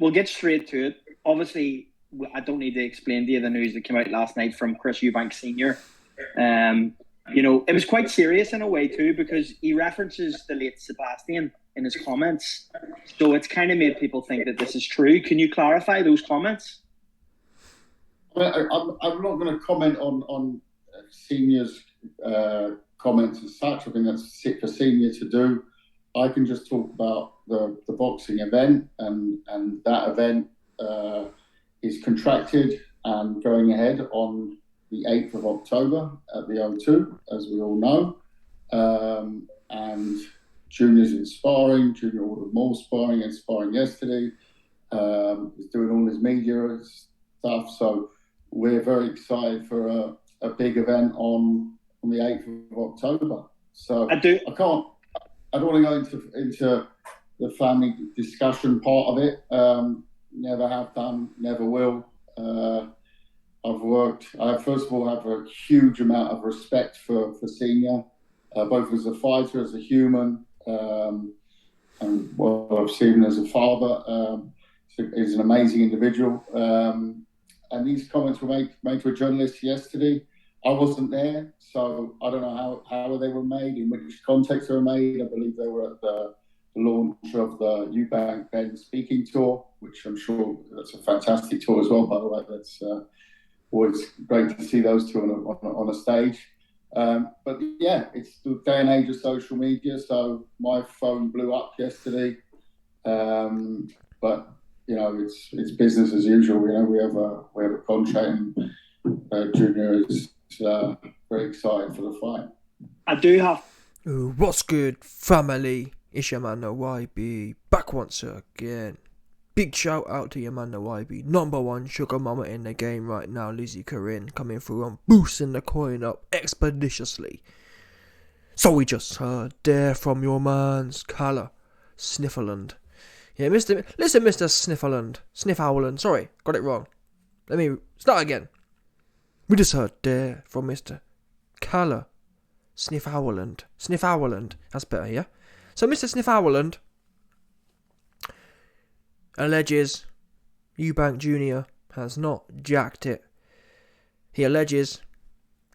we'll get straight to it. Obviously, I don't need to explain to you the news that came out last night from Chris Eubank Senior. It was quite serious in a way too, because he references the late Sebastian in his comments. So it's kind of made people think that this is true. Can you clarify those comments? I'm not going to comment on Senior's comments as such. I think that's for Senior to do. I can just talk about the boxing event, and that event is contracted and going ahead on the 8th of October at the O2, as we all know. And Junior's in sparring. Junior ordered more sparring and sparring yesterday. He's doing all his media stuff. So we're very excited for a big event on the 8th of October. So I don't want to go into the family discussion part of it. Never have done, never will. I first of all have a huge amount of respect for Senior, both as a fighter, as a human, and what I've seen as a father. He's an amazing individual. And these comments were made to a journalist yesterday. I wasn't there, so I don't know how they were made, in which context they were made. I believe they were at the launch of the Eubank Benn speaking tour, which I'm sure that's a fantastic tour as well, by the way. That's always great to see those two on a stage. But yeah, it's the day and age of social media, so my phone blew up yesterday. But it's business as usual. We have a contract, and Junior is very excited for the fight. I do have. Ooh, what's good, family? It's your man, the YB, back once again. Big shout out to your man, the YB, number one sugar mama in the game right now, Lizzie Corinne, coming through and boosting the coin up expeditiously. So we just heard there from your man's Calla Snifferland. Yeah, listen, Mr. Snifferland, sorry, got it wrong. Let me start again. We just heard there from Mr. Calla Snifferland, that's better, yeah? So Mr. Snifferland alleges Eubank Jr. has not jacked it. He alleges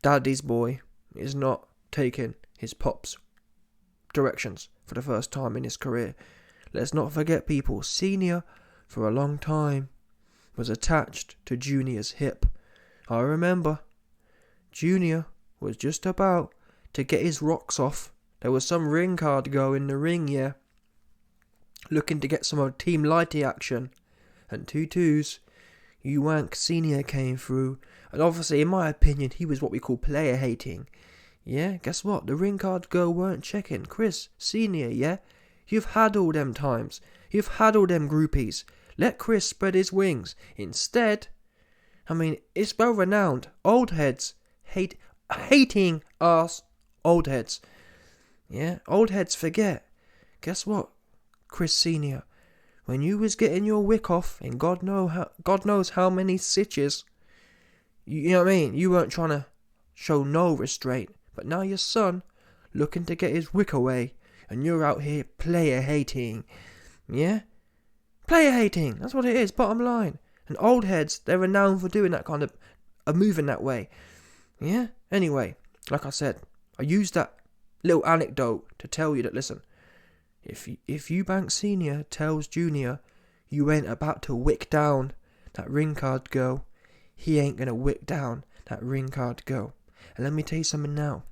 Daddy's boy is not taking his pop's directions for the first time in his career. Let's not forget, people, Senior for a long time was attached to Junior's hip. I remember Junior was just about to get his rocks off. There was some ring card go in the ring, yeah. Looking to get some of Team Lighty action. And 2-2s. Eubank Senior came through. And obviously, in my opinion, he was what we call player hating. Yeah, guess what? The ring card go weren't checking. Chris Senior, yeah? You've had all them times. You've had all them groupies. Let Chris spread his wings. Instead, it's well renowned. Old heads hating us old heads. Yeah, old heads forget. Guess what, Chris Senior? When you was getting your wick off in God knows how many stitches, you know what I mean? You weren't trying to show no restraint. But now your son looking to get his wick away, and you're out here player hating. Yeah? Player hating, that's what it is, bottom line. And old heads, they're renowned for doing that kind of moving that way. Yeah? Anyway, like I said, I used that little anecdote to tell you that, listen, if Eubank Senior tells Junior you ain't about to wick down that ring card girl, he ain't gonna wick down that ring card girl. And let me tell you something now.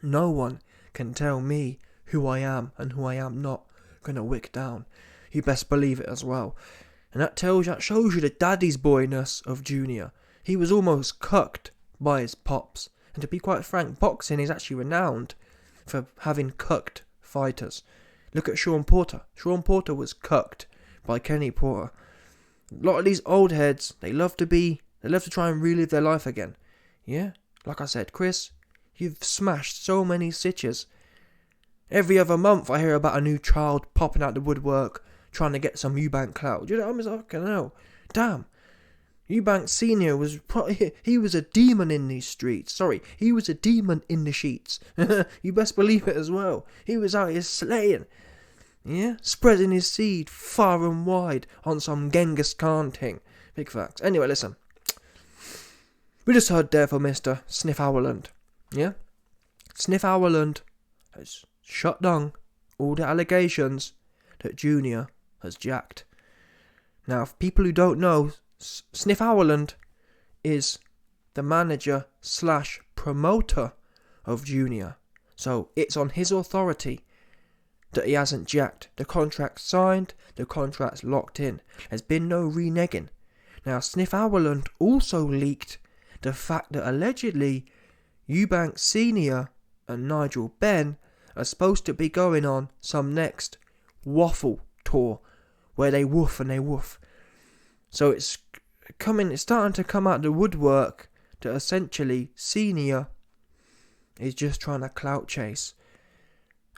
No one can tell me who I am and who I am not gonna wick down. You best believe it as well. And that shows you the daddy's boyness of Junior. He was almost cucked by his pops. And to be quite frank, boxing is actually renowned for having cucked fighters. Look at Sean Porter. Sean Porter was cucked by Kenny Porter. A lot of these old heads, they love to try and relive their life again. Yeah? Like I said, Chris, you've smashed so many stitches. Every other month I hear about a new child popping out the woodwork, trying to get some Eubank clout. You know what I mean? Fucking hell. Damn. Eubank Senior he was a demon in these streets. Sorry, he was a demon in the sheets. You best believe it as well. He was out here slaying. Yeah, spreading his seed far and wide on some Genghis Khan thing. Big facts. Anyway, listen. We just heard there from Mr. Sniff Howland. Yeah? Sniff Howland has shut down all the allegations that Junior has jacked. Now, for people who don't know, Sniff Howland is the manager / promoter of Junior. So it's on his authority that he hasn't jacked. The contract's signed, the contract's locked in. There's been no reneging. Now, Sniff Howland also leaked the fact that allegedly Eubank Sr. and Nigel Benn are supposed to be going on some next waffle tour where they woof and they woof. So it's starting to come out the woodwork that essentially Senior is just trying to clout chase.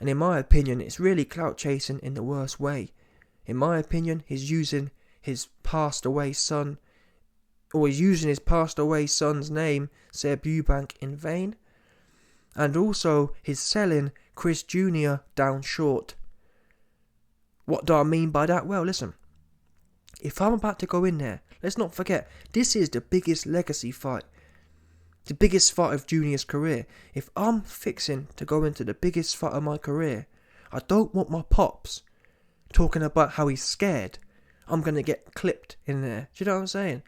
And in my opinion, it's really clout chasing in the worst way. In my opinion, he's using his passed away son, or he's using his passed away son's name, Seb Eubank, in vain. And also, he's selling Chris Jr. down short. What do I mean by that? Well, listen. If I'm about to go in there, let's not forget, this is the biggest legacy fight. The biggest fight of Junior's career. If I'm fixing to go into the biggest fight of my career, I don't want my pops talking about how he's scared. I'm going to get clipped in there. Do you know what I'm saying?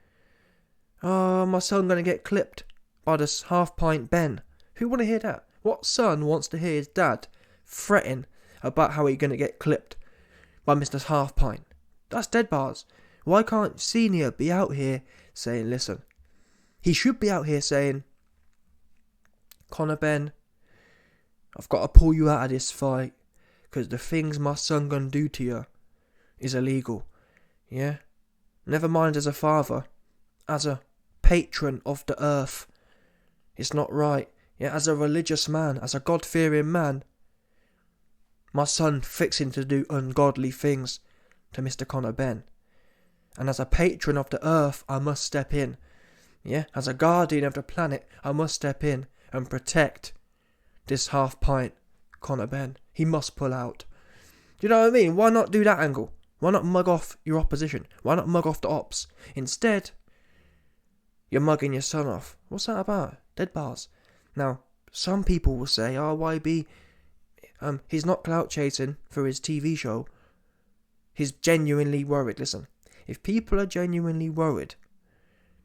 Oh, my son going to get clipped by this half-pint Ben. Who want to hear that? What son wants to hear his dad fretting about how he's going to get clipped by Mr. Half-Pint? That's dead bars. Why can't Senior be out here saying, listen, he should be out here saying, Conor Benn, I've got to pull you out of this fight because the things my son gonna do to you is illegal. Yeah? Never mind as a father, as a patron of the earth. It's not right. Yeah, as a religious man, as a God-fearing man, my son fixing to do ungodly things to Mr. Conor Benn. And as a patron of the earth, I must step in. Yeah, as a guardian of the planet, I must step in and protect this half-pint Conor Benn. He must pull out. Do you know what I mean? Why not do that angle? Why not mug off your opposition? Why not mug off the ops? Instead, you're mugging your son off. What's that about? Dead bars. Now, some people will say, oh, YB, he's not clout chasing for his TV show. He's genuinely worried. Listen, if people are genuinely worried,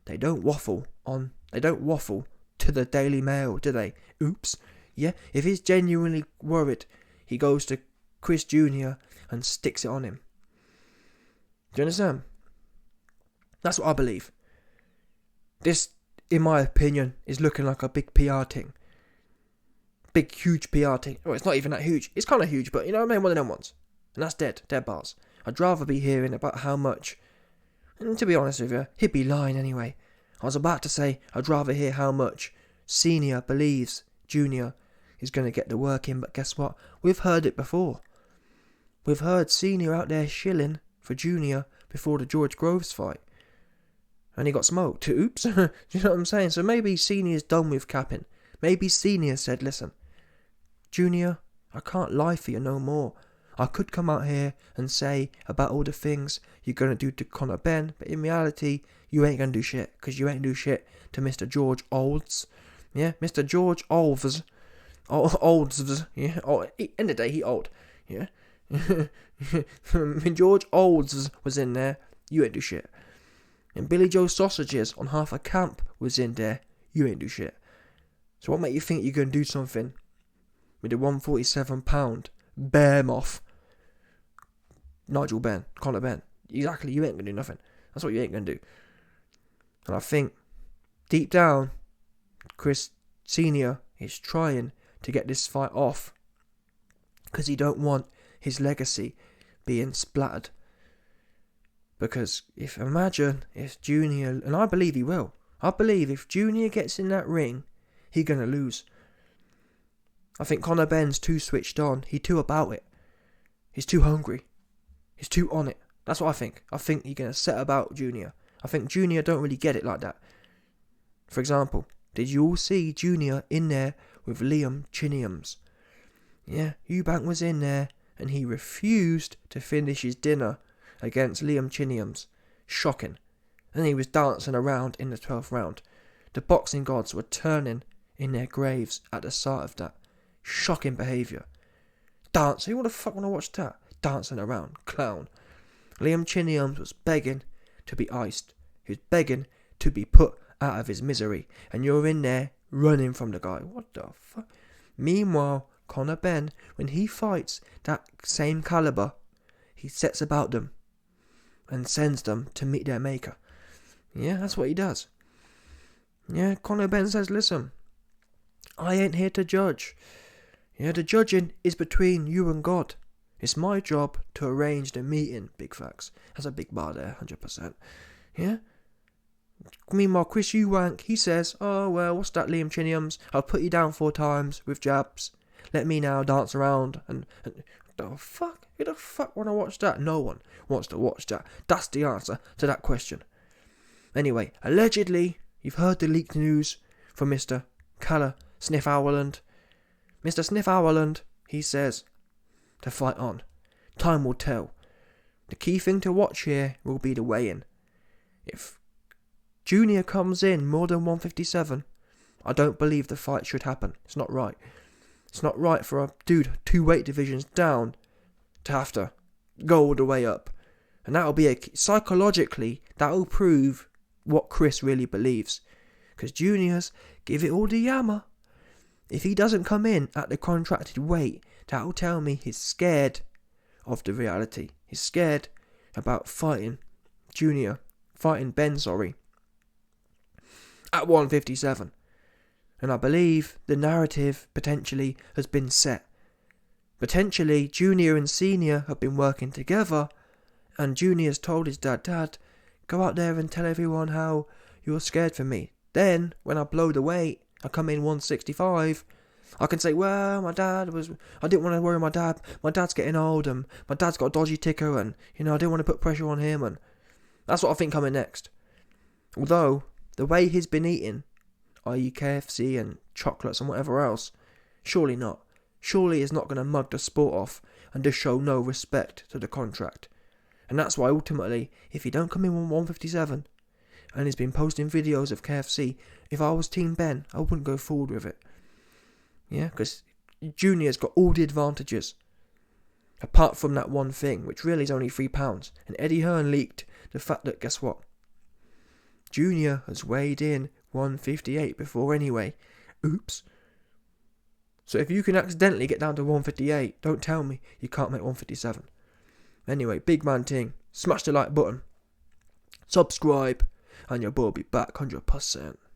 they don't waffle to the Daily Mail, do they? Oops. Yeah, if he's genuinely worried, he goes to Chris Jr. and sticks it on him. Do you understand? That's what I believe. This, in my opinion, is looking like a big PR thing. Big, huge PR thing. Oh, it's not even that huge. It's kind of huge, but you know what I mean? One of them ones. And that's dead bars. I'd rather be hearing about how much, and to be honest with you, he'd be lying anyway. I was about to say I'd rather hear how much Senior believes Junior is going to get the work in, but guess what? We've heard it before. We've heard Senior out there shilling for Junior before the George Groves fight. And he got smoked. Oops. Do you know what I'm saying? So maybe Senior's done with capping. Maybe Senior said, listen, Junior, I can't lie for you no more. I could come out here and say about all the things you're going to do to Conor Benn, but in reality, you ain't going to do shit, because you ain't do shit to Mr. George Olds. Yeah, Mr. George Olds. Olds, yeah. Oh, end of the day, he old. Yeah. When George Olds was in there, you ain't do shit. And Billy Joe Sausages on half a camp was in there, you ain't do shit. So what make you think you're going to do something with the 147-pound behemoth Nigel Benn, Conor Benn? Exactly, you ain't going to do nothing. That's what you ain't going to do. And I think, deep down, Chris Senior is trying to get this fight off because he don't want his legacy being splattered. Because imagine if Junior, and I believe he will, I believe if Junior gets in that ring, he's going to lose. I think Conor Benn's too switched on. He's too about it. He's too hungry. He's too on it. That's what I think. I think he's going to set about Junior. I think Junior don't really get it like that. For example, did you all see Junior in there with Liam Chiniams? Yeah, Eubank was in there and he refused to finish his dinner against Liam Chiniam's. Shocking. And he was dancing around in the 12th round. The boxing gods were turning in their graves at the sight of that. Shocking behaviour. Dancing? Who the fuck wanna watch that? Dancing around. Clown. Liam Chiniam was begging to be iced. He was begging to be put out of his misery. And you're in there running from the guy. What the fuck? Meanwhile, Conor Benn, when he fights that same calibre, he sets about them and sends them to meet their maker. Yeah, that's what he does. Yeah, Conor Benn says, listen, I ain't here to judge. Yeah, the judging is between you and God. It's my job to arrange the meeting. Big facts. That's a big bar there, 100%. Yeah? Meanwhile, Chris Eubank, he says, oh, well, what's that, Liam Chiniams? I'll put you down 4 times with jabs. Let me now dance around. And the fuck? Who the fuck want to watch that? No one wants to watch that. That's the answer to that question. Anyway, allegedly, you've heard the leaked news from Mr. Calla Sniff Howland. Mr. Sniff Howland, he says, to fight on. Time will tell. The key thing to watch here will be the weigh-in. If Junior comes in more than 157, I don't believe the fight should happen. It's not right. It's not right for a dude 2 weight divisions down to have to go all the way up. And that'll be psychologically, that'll prove what Chris really believes. Because Junior's give it all the yammer. If he doesn't come in at the contracted weight, that'll tell me he's scared of the reality. He's scared about fighting Benn, at 157. And I believe the narrative potentially has been set. Potentially, Junior and Senior have been working together, and Junior's told his dad, go out there and tell everyone how you're scared for me. Then, when I blow the weight, I come in 165, I can say, well, I didn't want to worry my dad. My dad's getting old, and my dad's got a dodgy ticker, and, I didn't want to put pressure on him, and that's what I think coming next. Although, the way he's been eating, i.e. KFC and chocolates and whatever else, surely not. Surely he's not going to mug the sport off and just show no respect to the contract. And that's why ultimately, if he don't come in 157, and he's been posting videos of KFC, if I was Team Benn, I wouldn't go forward with it. Yeah, because Junior's got all the advantages. Apart from that one thing, which really is only £3. And Eddie Hearn leaked the fact that, guess what? Junior has weighed in 158 before anyway. Oops. So if you can accidentally get down to 158, don't tell me you can't make 157. Anyway, big man ting. Smash the like button. Subscribe. And your boy will be back 100%.